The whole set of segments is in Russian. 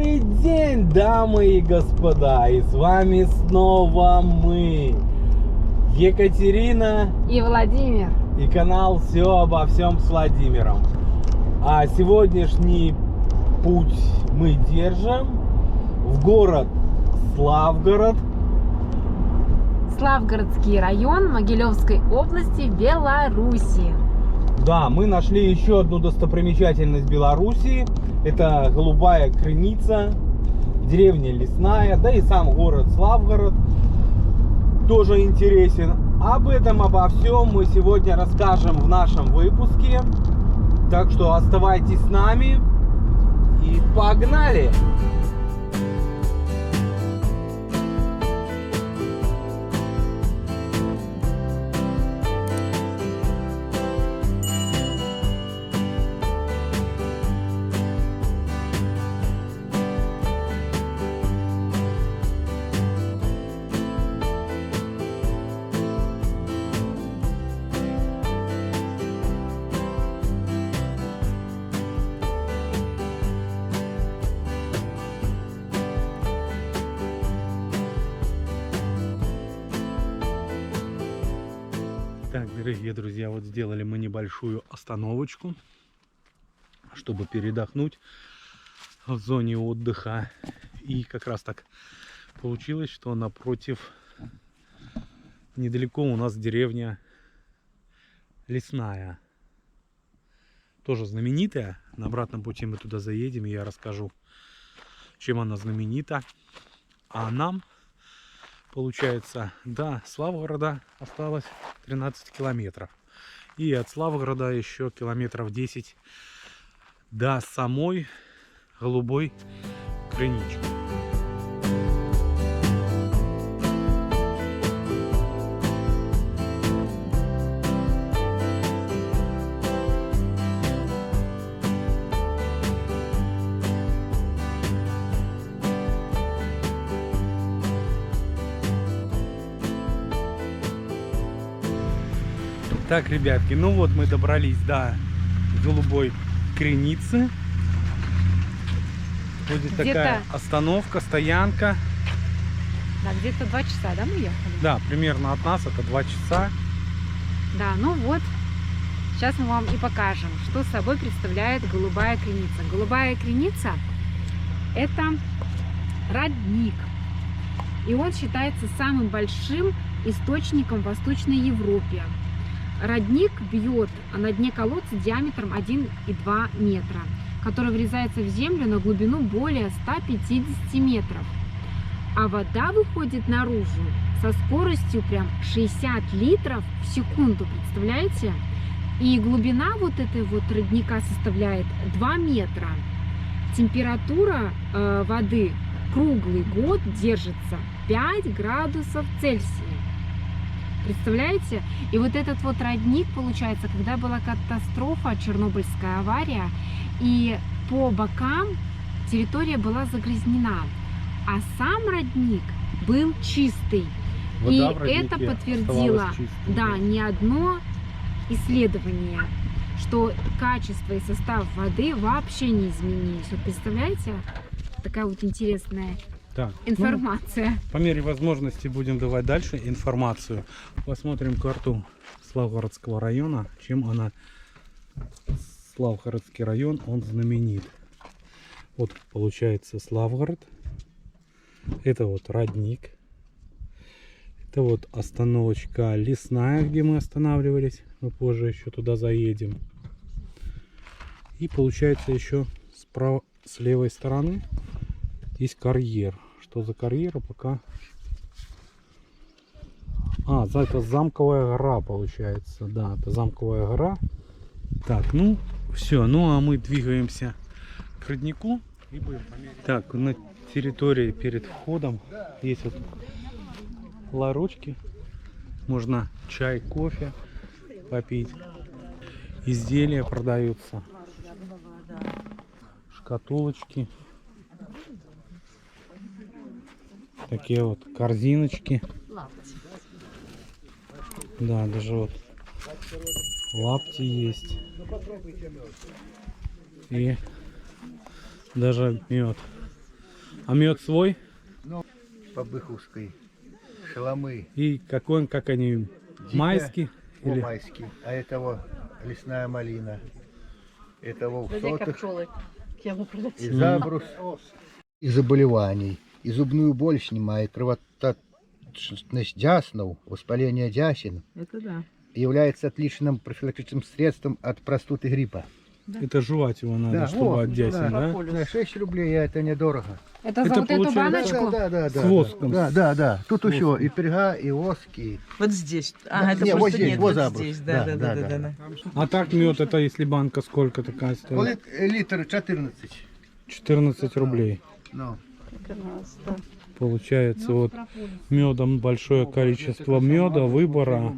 Добрый день, дамы и господа, и с вами снова мы, Екатерина и Владимир. и канал «Все обо всем с Владимиром». А сегодняшний путь мы держим в город Славгород. Славгородский район Могилевской области, Беларуси. Да, мы нашли еще одну достопримечательность Беларуси. Это Голубая Крыница, деревня Лесная, да и сам город Славгород тоже интересен. Об этом, обо всем мы сегодня расскажем в нашем выпуске. Так что оставайтесь с нами и погнали! Так, дорогие друзья, вот сделали мы небольшую остановочку, чтобы передохнуть в зоне отдыха. И как раз так получилось, что напротив, недалеко у нас деревня Лесная. Тоже знаменитая. На обратном пути мы туда заедем, и я расскажу, чем она знаменита. А нам, получается, до Славгорода осталось 13 километров. И от Славгорода еще километров 10 до самой Голубой Крынички. Так, ребятки, ну вот мы добрались до Голубой Крыницы. Вот здесь такая остановка, стоянка. Да, где-то 2 часа, да, мы ехали? Да, примерно от нас это 2 часа. Да, ну вот, сейчас мы вам и покажем, что собой представляет Голубая Крыница. Голубая Крыница – это родник. И он считается самым большим источником в Восточной Европе. Родник бьет на дне колодца диаметром 1,2 метра, который врезается в землю на глубину более 150 метров. А вода выходит наружу со скоростью прям 60 литров в секунду, представляете? И глубина вот этой вот родника составляет 2 метра. Температура воды круглый год держится 5 градусов Цельсия. Представляете? И вот этот вот родник, получается, когда была катастрофа, Чернобыльская авария, и по бокам территория была загрязнена, а сам родник был чистый. И это подтвердило, да, не одно исследование, что качество и состав воды вообще не изменились. Вот представляете? Такая вот интересная информация. Ну, по мере возможности будем давать дальше информацию. Посмотрим карту Славгородского района. Чем она, Славгородский район, он знаменит. Вот получается Славгород. Это вот родник. Это вот остановочка Лесная, где мы останавливались. Мы позже еще туда заедем. И получается еще справа, с левой стороны есть карьер. Что за карьера, пока... это Замковая гора, получается. Да, это Замковая гора. Так, ну, все. Ну, а мы двигаемся к роднику. И будем померить. Так, на территории перед входом есть вот ларочки. Можно чай, кофе попить. Изделия продаются. Шкатулочки. Такие вот корзиночки. Да, даже вот лапти есть. И даже мед. А мед свой? По Быховской. Шеломы. И какой он, как они, майский? Или... Майский. А это вот лесная малина. Это вот сотых. И забрус. И заболеваний. И зубную боль снимает. Кровоточность дяснов, воспаление дясен. Это да. Является отличным профилактическим средством от простуды и гриппа. Это жевать его надо, Да, чтобы вот, от дясен, да? На 6 рублей это недорого. Это за Это вот эту получается- баночку? Да. С воском. Да. Тут С еще воском. и перга, и воск, и... Вот здесь. Да, А, это не, вот просто здесь, нет, вот вот забрус. здесь. Да, Да. да. А так мед, это если банка сколько такая стоит? Литр 14. 14 рублей. Ну. Получается вот медом большое количество меда, выбора.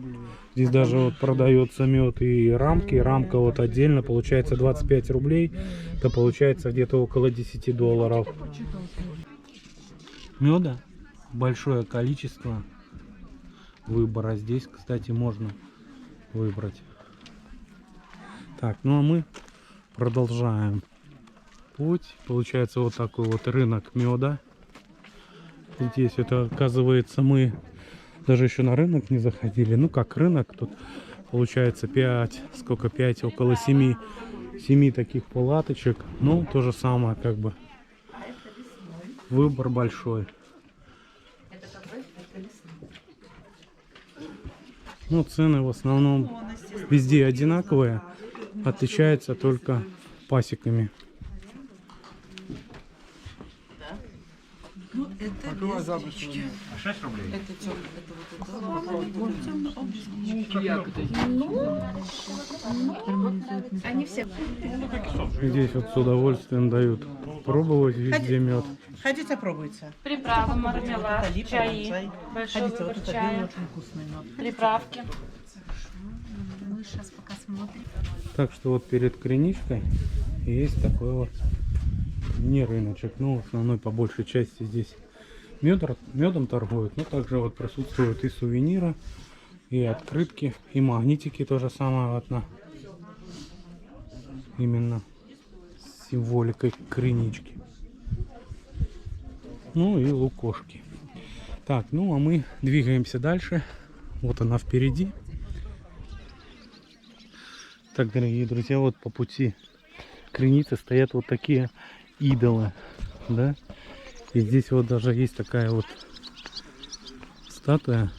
Здесь даже вот продается мед и рамки. Рамка вот отдельно получается 25 рублей. Это получается где-то около 10 долларов. Меда большое количество выбора. Здесь, кстати, можно выбрать. Так, ну а мы продолжаем путь. Получается вот такой вот рынок меда. Здесь это, оказывается, мы даже еще на рынок не заходили. Ну как рынок, тут получается 5, сколько 5, около 7 таких палаточек. Ну то же самое, как бы выбор большой. Ну цены в основном везде одинаковые, отличаются только пасеками. Ну, это без речки. 6 рублей. Это Они все. Здесь вот с удовольствием дают пробовать везде мед. Хотите, пробуйте. Приправы, мармелад, Это липа, чаи, чай. большой Хотите, вот выбор это чая, белый очень вкусный мед. приправки. Мы сейчас пока смотрим. Так что вот перед криничкой есть такой вот не рыночек, но в основной по большей части здесь медом торгуют, но также вот присутствуют и сувениры, и открытки, и магнитики, то же самое вот на именно с символикой кринички. Ну и лукошки. Так, ну а мы двигаемся дальше. Вот она впереди. Так, дорогие друзья, вот по пути Креницы стоят вот такие идолы, да? И здесь вот даже есть такая вот статуя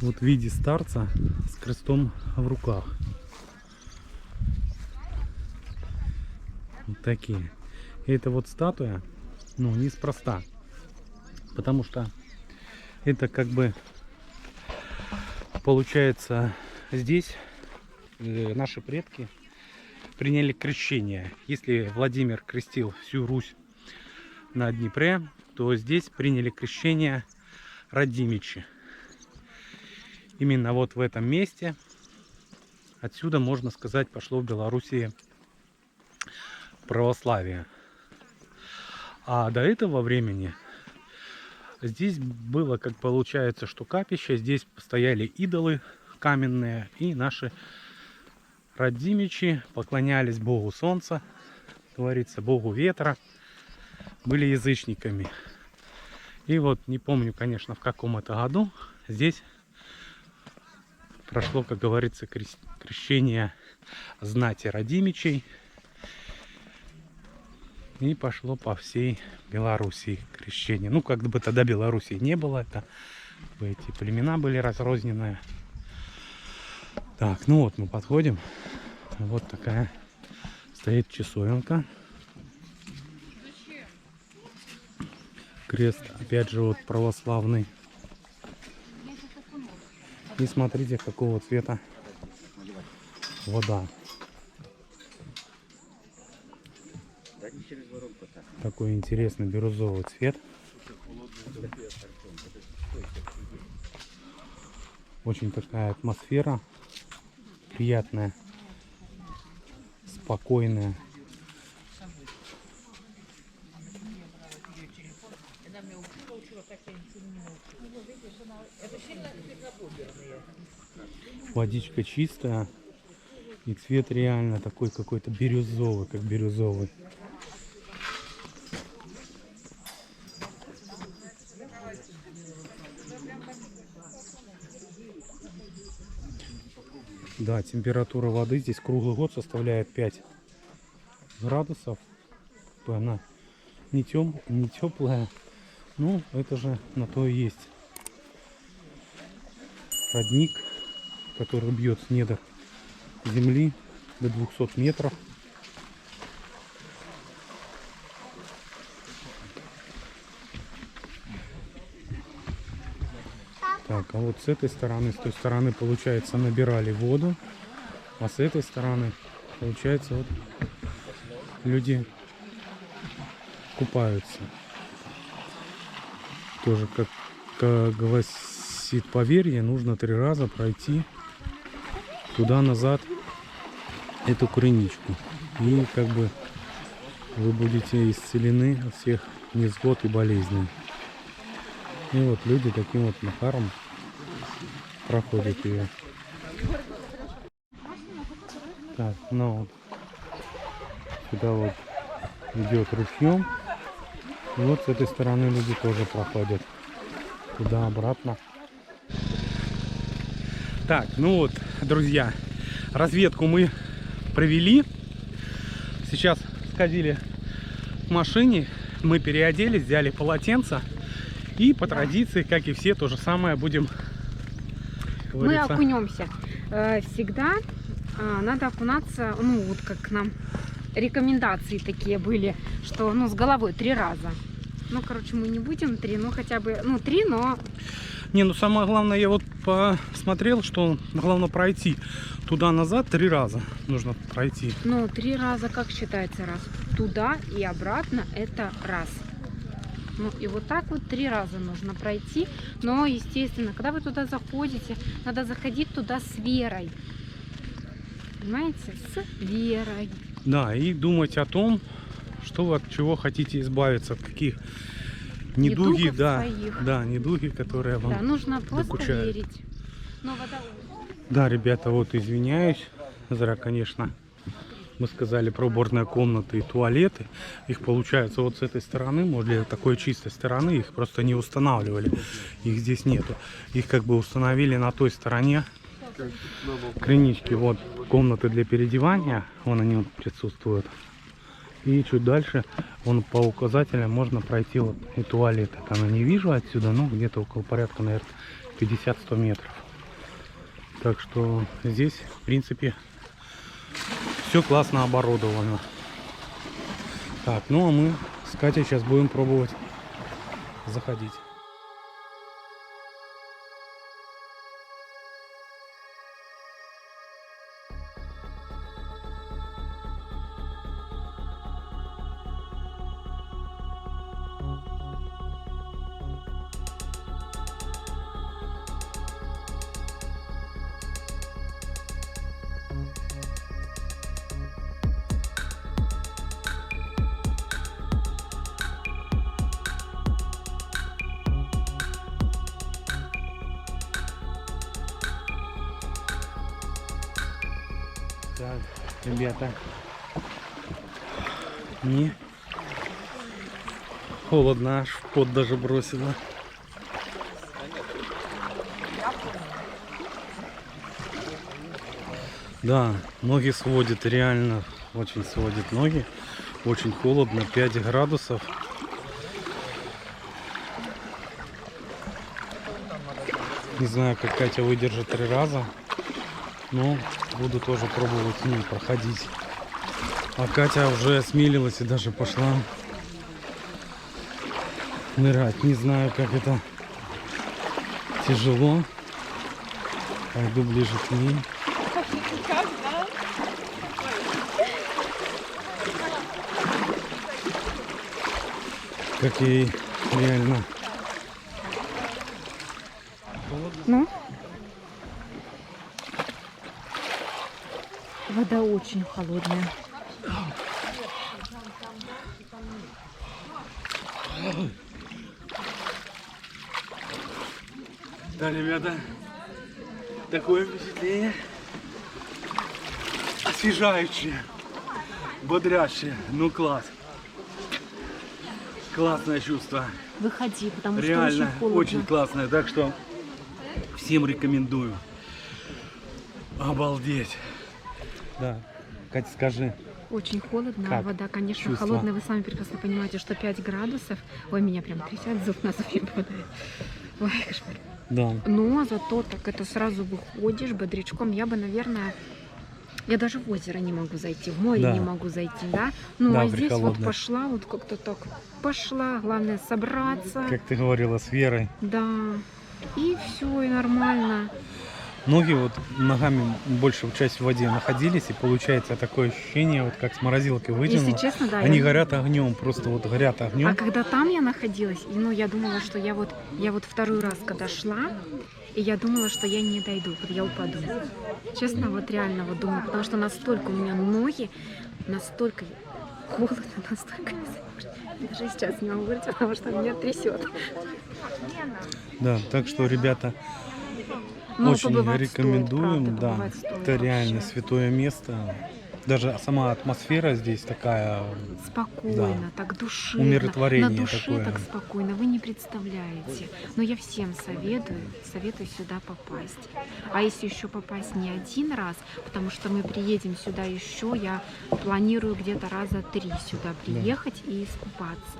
вот в виде старца с крестом в руках. Вот такие. И эта вот статуя, ну, неспроста, потому что это как бы получается здесь наши предки приняли крещение. Если Владимир крестил всю Русь на Днепре, то здесь приняли крещение Радимичи. Именно вот в этом месте, отсюда, можно сказать, пошло в Белоруссии православие. А до этого времени здесь было, как получается, что капище, здесь стояли идолы каменные, и наши Радимичи поклонялись Богу Солнца, говорится, Богу Ветра, были язычниками. И вот, не помню, конечно, в каком это году, здесь прошло, как говорится, крещение знати Радимичей. И пошло по всей Белоруссии крещение. Ну, как бы тогда Белоруссии не было, это эти племена были разрозненные. Так, ну вот мы подходим. Вот такая стоит часовенка. Крест, опять же, вот православный. И смотрите, какого цвета вода. Такой интересный бирюзовый цвет. Очень такая атмосфера приятная, спокойная. Водичка чистая, и цвет реально такой какой-то бирюзовый, как бирюзовый. Да, температура воды здесь круглый год составляет 5 градусов. Она не теплая. Ну, это же на то и есть родник, который бьет с недр земли до 200 метров. Так, а вот с этой стороны, с той стороны, получается, набирали воду, а с этой стороны, получается, вот люди купаются. Тоже, как гласит поверье, нужно 3 раза пройти туда-назад эту крыничку. И как бы вы будете исцелены от всех невзгод и болезней. И вот люди таким вот макаром проходят ее. Так, ну вот сюда вот идет ручьем. И вот с этой стороны люди тоже проходят туда-обратно. Так, ну вот, друзья, разведку мы провели. Сейчас сходили к машине, мы переоделись, взяли полотенца. И по традиции, как и все, то же самое будем, Мы окунемся. Всегда надо окунаться, ну вот как нам рекомендации такие были, что ну с головой 3 раза. Ну, короче, мы не будем 3, ну хотя бы, ну 3, но... Не, ну самое главное, я вот посмотрел, что главное пройти туда-назад 3 раза нужно пройти. Ну, 3 раза как считается раз? Туда и обратно это раз. Ну и вот так вот 3 раза нужно пройти. Но, естественно, когда вы туда заходите, надо заходить туда с верой. Понимаете? С верой. Да, и думать о том, что вы от чего хотите избавиться, от каких недуги, Недугов да, своих. да, недуги, которые вам Да, нужно просто докучают. верить. Но вода... Да, ребята, вот извиняюсь, зря, конечно, мы сказали про уборные комнаты и туалеты. Их получается вот с этой стороны, возле такой чистой стороны, их просто не устанавливали. Их здесь нету. Их как бы установили на той стороне крынички. Вот комнаты для переодевания, вон они вот присутствуют. И чуть дальше, вон по указателям можно пройти вот и туалет. Это я не вижу отсюда, но где-то около порядка, наверное, 50-100 метров. Так что здесь, в принципе, все классно оборудовано. Так, ну а мы с Катей сейчас будем пробовать заходить. Так, ребята, не холодно, аж в пот даже бросило. Да, ноги сводит, реально очень сводит ноги. Очень холодно, 5 градусов. Не знаю, как Катя выдержит 3 раза. Но буду тоже пробовать с ним проходить. А Катя уже осмелилась и даже пошла нырять. Не знаю, как это тяжело. Пойду ближе к ней. Как ей реально. Ну? Вода очень холодная. Да, ребята, такое впечатление освежающее, бодрящее. Ну класс. Классное чувство. Выходи, потому что Реально, очень холодно. очень классное. Так что всем рекомендую. Обалдеть. Да. Катя, скажи. Очень холодно, Как? вода, конечно, Чувство? холодная. Вы сами прекрасно понимаете, что 5 градусов. Ой, меня прям трясет, зуб на зуб не попадает. Ой, кошмар. Да. Но зато так это сразу выходишь бодрячком. Я бы, наверное, я даже в озеро не могу зайти, в море Да. не могу зайти, да? Ну, Да, а здесь вот прихолодно. пошла, вот как-то так пошла. Главное собраться. Как ты говорила с Верой. Да. И все, и нормально. Ноги вот ногами большую часть в воде находились, и получается такое ощущение, вот как с морозилки Если вытянул. честно, да. Они я- горят огнем, просто вот горят огнем. А когда там я находилась, и, ну, я думала, что я вот второй раз, когда шла, и я думала, что я не дойду, вот я упаду. Честно, вот реально вот думаю, потому что настолько у меня ноги, настолько холодно, настолько... Даже сейчас не могу говорить, потому что меня трясет. Да, так что, ребята, Но очень побывать рекомендуем. стоит, правда, Да, побывать стоит это реально вообще. святое место. Даже сама атмосфера здесь такая. Спокойно, так душевно. Умиротворение На душе такое. так спокойно, вы не представляете. Но я всем советую сюда попасть. А если еще попасть не один раз, потому что мы приедем сюда еще, я планирую где-то раза 3 сюда приехать и искупаться.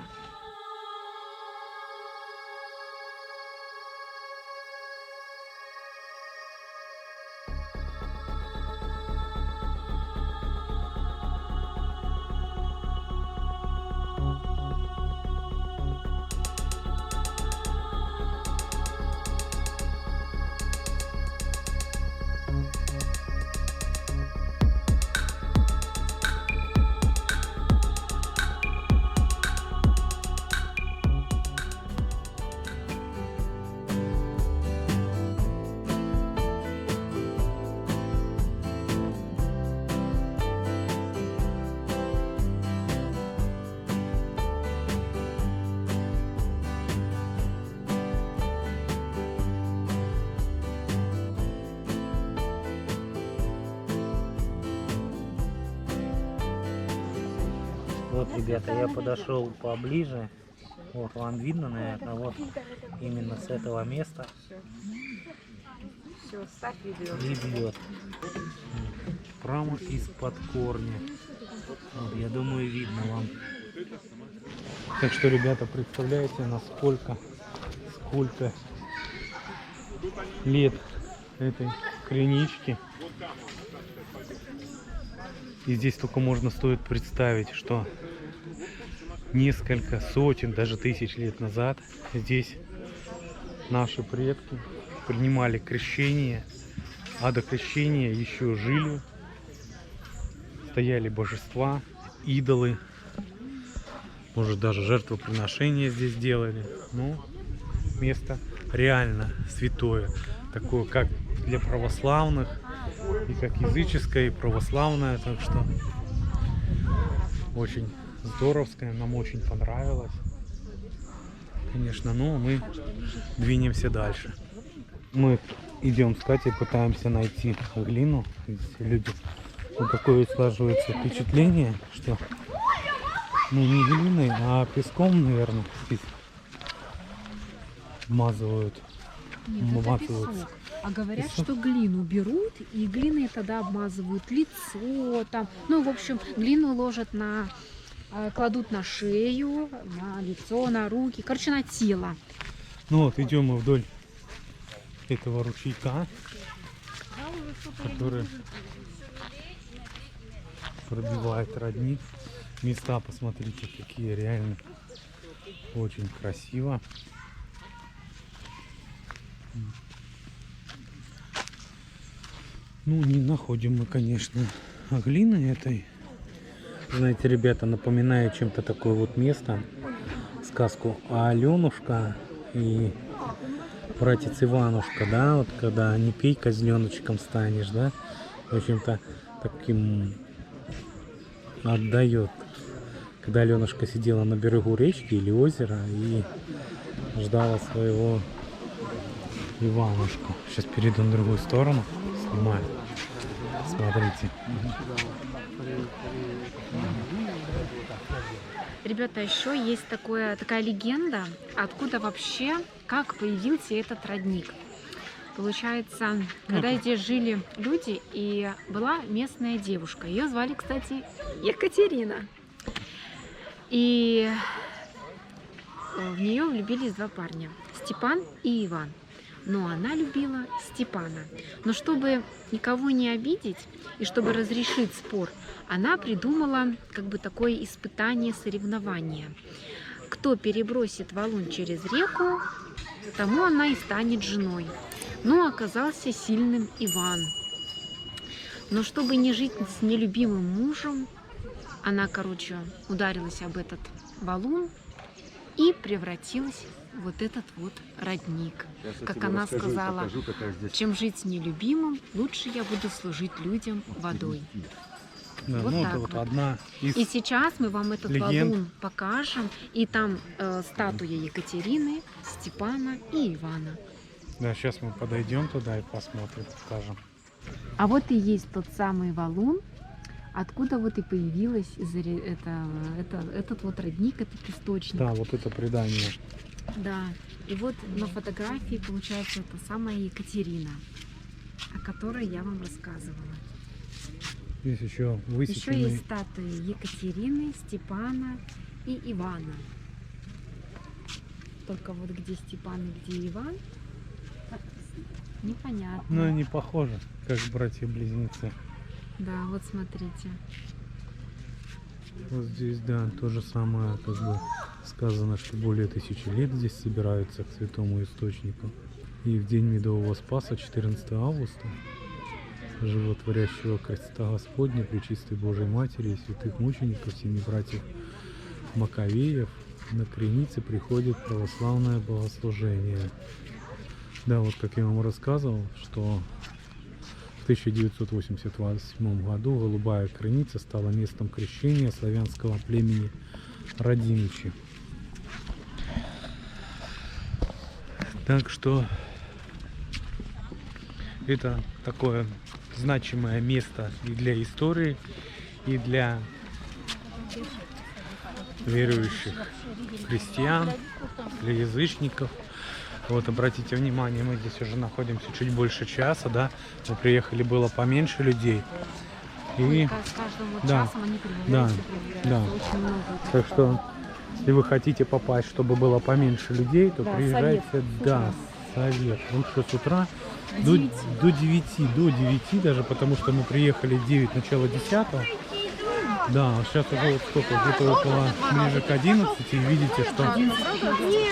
Вот, ребята, я подошел поближе. Вот вам видно, наверное, вот именно с этого места Все, ставь видео. и бьет. Прямо из-под корня. Вот, я думаю, видно вам. Так что, ребята, представляете, насколько сколько лет этой кринички. И здесь только можно стоит представить, что несколько сотен, даже тысяч лет назад здесь наши предки принимали крещение, а до крещения еще жили, стояли божества, идолы, может даже жертвоприношения здесь делали. Ну, место реально святое, такое как для православных, и как языческое, и православное, так что очень здоровское, нам очень понравилось, конечно. Но мы двинемся дальше. Мы идем с Катей, пытаемся найти глину. Здесь люди, вот такое складывается впечатление, что ну не глиной, а песком, наверное, здесь вмазывают. Нет, это Вмазываются. песок. А говорят, Песок. что глину берут, и глиной тогда обмазывают лицо, там, ну, в общем, глину ложат кладут на шею, на лицо, на руки, короче, на тело. Ну вот, идем мы вдоль этого ручейка, который пробивает родник. Места, посмотрите, какие реально очень красиво. Ну, не находим мы, конечно, глины этой. Знаете, ребята, напоминаю чем-то такое вот место, сказку Аленушка и братец Иванушка, да, вот когда не пей, козленочком станешь, да, в общем-то, таким отдает. Когда Аленушка сидела на берегу речки или озера и ждала своего Иванушку. Сейчас перейду на другую сторону, снимаю. Смотрите. Ребята, еще есть такая легенда, откуда вообще, как появился этот родник. Получается, когда здесь жили люди, и была местная девушка. Ее звали, кстати, Екатерина. И в нее влюбились два парня, Степан и Иван. Но она любила Степана. Но чтобы никого не обидеть и чтобы разрешить спор, она придумала как бы такое испытание, соревнование. Кто перебросит валун через реку, тому она и станет женой. Но оказался сильным Иван. Но чтобы не жить с нелюбимым мужем, она, короче, ударилась об этот валун и превратилась в вот этот вот родник. Как она сказала, чем жить с нелюбимым, лучше я буду служить людям водой. Да, Вот ну, так это вот вот. одна из... И сейчас мы вам этот легенд. валун покажем. И там статуя Екатерины, Степана и Ивана. Да, сейчас мы подойдем туда и посмотрим, покажем. А вот и есть тот самый валун, откуда вот и появилась этот вот родник, этот источник. Да, вот это предание. Да. И вот на фотографии получается та самая Екатерина, о которой я вам рассказывала. Здесь еще Еще высеченный... есть статуи Екатерины, Степана и Ивана. Только вот где Степан и где Иван, непонятно. Ну, они похожи, как братья-близнецы. Да, вот смотрите. Вот здесь, да, то же самое, как бы сказано, что более 1000 лет здесь собираются к святому источнику. И в день Медового Спаса, 14 августа, животворящего креста Господня, Пречистой Божией Матери и святых мучеников, семи братьев Маковеев, на Кренице приходит православное богослужение. Да, вот как я вам рассказывал, что в 1988 году Голубая Креница стала местом крещения славянского племени Радимичи. Так что это такое значимое место и для истории, и для верующих христиан, для язычников. Вот, обратите внимание, мы здесь уже находимся чуть больше часа, да, мы приехали, было поменьше людей. И С каждым вот да, часом они да, прибавляются, да. очень много. Так что, если вы хотите попасть, чтобы было поменьше людей, то Да, приезжайте, совет с да, утра. совет. Лучше с утра До до 9 даже, потому что мы приехали в 9, начало 10. Да, сейчас уже вот сколько, где-то около ближе к 11, и видите, что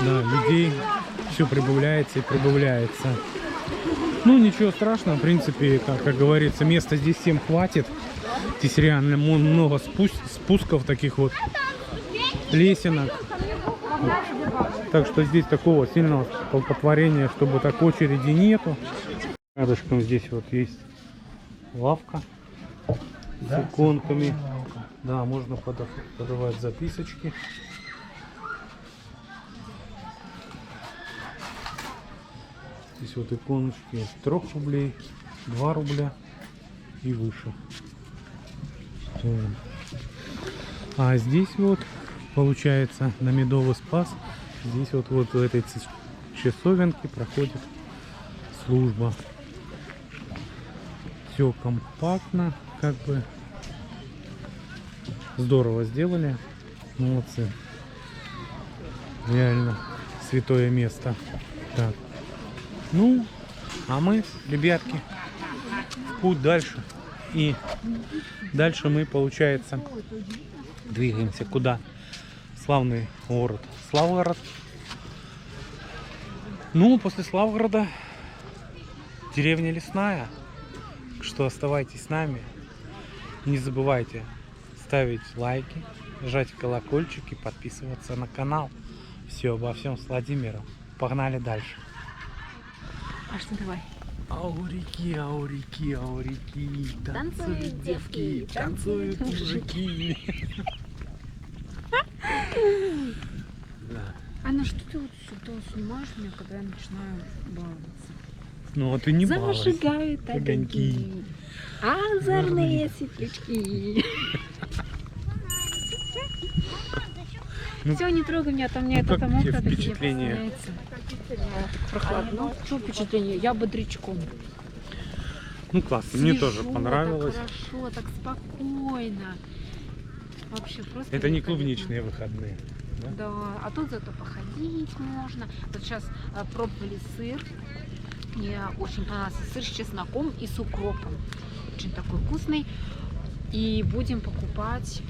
да, людей все прибавляется и прибавляется. Ну, ничего страшного, в принципе, как говорится, места здесь всем хватит. Здесь реально много спусков таких вот, лесенок. Так что здесь такого сильного столпотворения, чтобы так очереди нету. Рядышком здесь вот есть лавка с иконками. Да, можно подавать записочки. Здесь вот иконочки от 3 рублей, 2 рубля и выше. А здесь вот получается на Медовый Спас, здесь вот в этой часовенке проходит служба. Все компактно, как бы здорово сделали, молодцы, реально святое место. Так, ну, а мы, ребятки, в путь дальше. И дальше мы, получается, двигаемся куда? Славный город Славгород. Ну, после Славгорода деревня Лесная. Так что оставайтесь с нами. Не забывайте ставить лайки, жать колокольчик и подписываться на канал. Все обо всем с Владимиром. Погнали дальше. А что, давай. Аурики, аурики, аурики, Танцуют девки, танцуют мужики. А на что ты вот сюда снимаешь меня, когда я начинаю баловаться? Ну, а ты не балуйся. Зажигают огоньки, озорные светлячки. Ну, Все, не трогай меня, там мне ну, это как мокро тебе до впечатление? Прохладно. Что впечатление? Я бодрячком. Ну классно, мне тоже Свежо, понравилось. Так хорошо, так спокойно. Вообще просто Это не великолепно. клубничные выходные. Да? Да, а тут зато походить можно. Вот сейчас пробовали сыр. Мне очень понравился сыр с чесноком и с укропом. Очень такой вкусный. И будем покупать,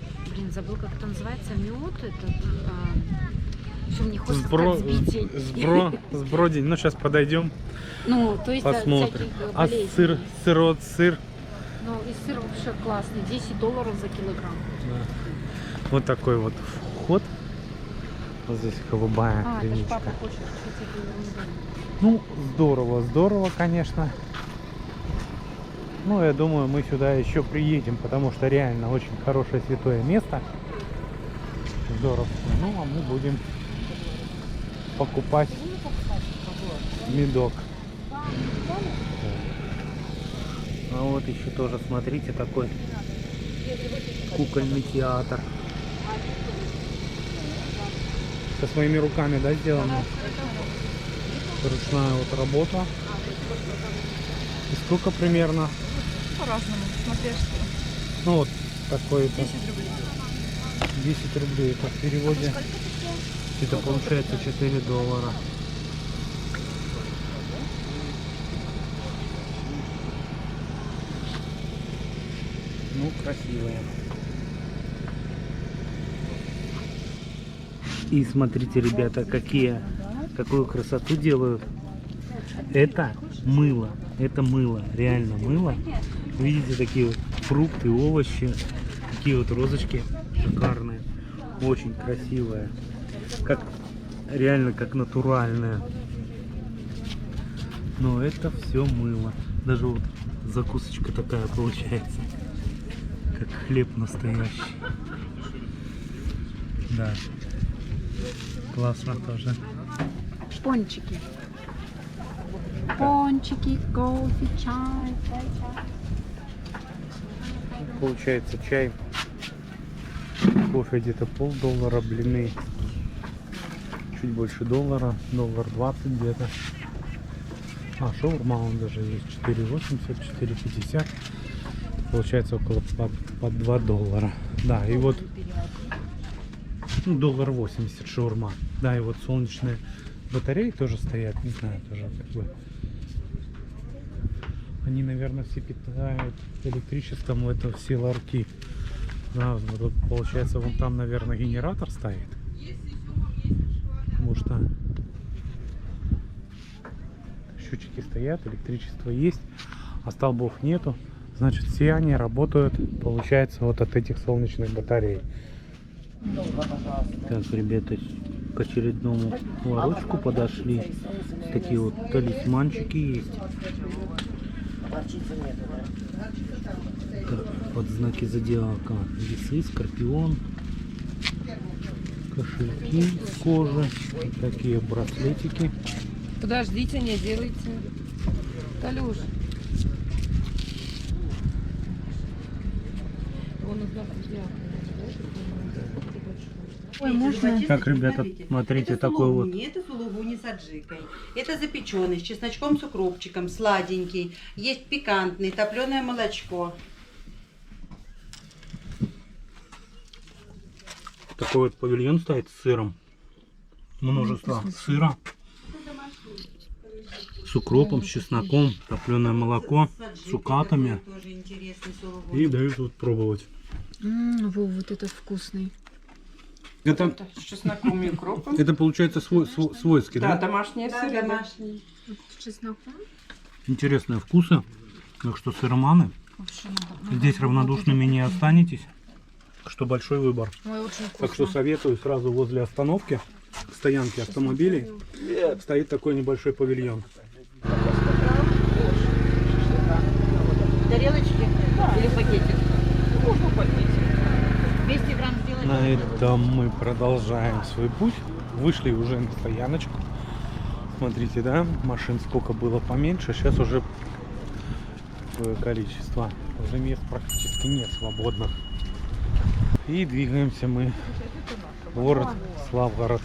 забыл, как это называется, мед этот. Все, мне хочется сказать, сбитень. Сбродень. Ну, сейчас подойдем, Ну, то есть посмотрим. всяких А болезней. сыр. Ну, и сыр вообще классный. $10 за килограмм. Да. Вот такой вот вход. Вот здесь голубая Это ж клиничка. папа хочет купить эту ерунду. Ну, здорово, конечно. Ну, я думаю, мы сюда еще приедем, потому что реально очень хорошее святое место. Здорово. Ну, а мы будем покупать медок. А вот еще тоже, смотрите, такой кукольный театр. Со своими руками, да, сделано? Ручная вот работа. И сколько примерно? По-разному, смотря что. Ну, вот такой-то. 10 рублей. 10 рублей. Это в переводе. Это получается $4. Ну, красивая. И смотрите, ребята, какую красоту делают. Это мыло, реально мыло. Видите, такие вот фрукты, овощи, такие вот розочки шикарные, очень красивые, как реально как натуральное. Но это все мыло. Даже вот закусочка такая получается, как хлеб настоящий. Да, классно тоже. Пончики. Пончики, кофе, чай. Получается чай. Кофе где-то $0,5, блины чуть больше $1, $1.20 где-то. А, шаурма он даже есть, 4,80, 4,50. Получается около по $2. Да, и вот $1.80 шаурма. Да, и вот солнечные батареи тоже стоят, не знаю, тоже как бы. Они, наверное, все питают электричеством в это все ларьки. Да, вот тут, получается, вон там, наверное, генератор стоит. Потому что счетчики стоят, электричество есть, а столбов нету. Значит, все они работают, получается, вот от этих солнечных батарей. Так, ребята, к очередному ларочку подошли. Такие вот талисманчики есть. Так, под знаки зодиака весы, скорпион, кошельки из кожи, вот такие браслетики. Подождите, не делайте. Талюш. Он из знака зодиака. Ой, можно? Так, ребята, смотрите, это такой вот. Это сулугуни с аджикой. Это запеченный, с чесночком, с укропчиком, сладенький. Есть пикантный, топленое молочко. Такой вот павильон стоит с сыром. Множество сыра. С укропом, с чесноком, топленое молоко, с цукатами. Тоже интересный сулугуни. И дают вот пробовать. Вот этот вкусный. Это, С чесноком и укропом. это получается свойский, Да, да? домашние Да, сыры. домашний. С чесноком. Интересные вкусы. Так что сыроманы, Вообще надо. здесь равнодушными не останетесь. Так что большой выбор. Ой, очень Так что советую сразу возле остановки, стоянки автомобилей, стоит такой небольшой павильон. Тарелочки или пакетик? Можно пакетик. 200 грамм сделать. На этом мы продолжаем свой путь. Вышли уже на стояночку. Смотрите, да, машин сколько было поменьше, сейчас уже такое количество. Уже мест практически нет свободных. И двигаемся мы в город Славгород.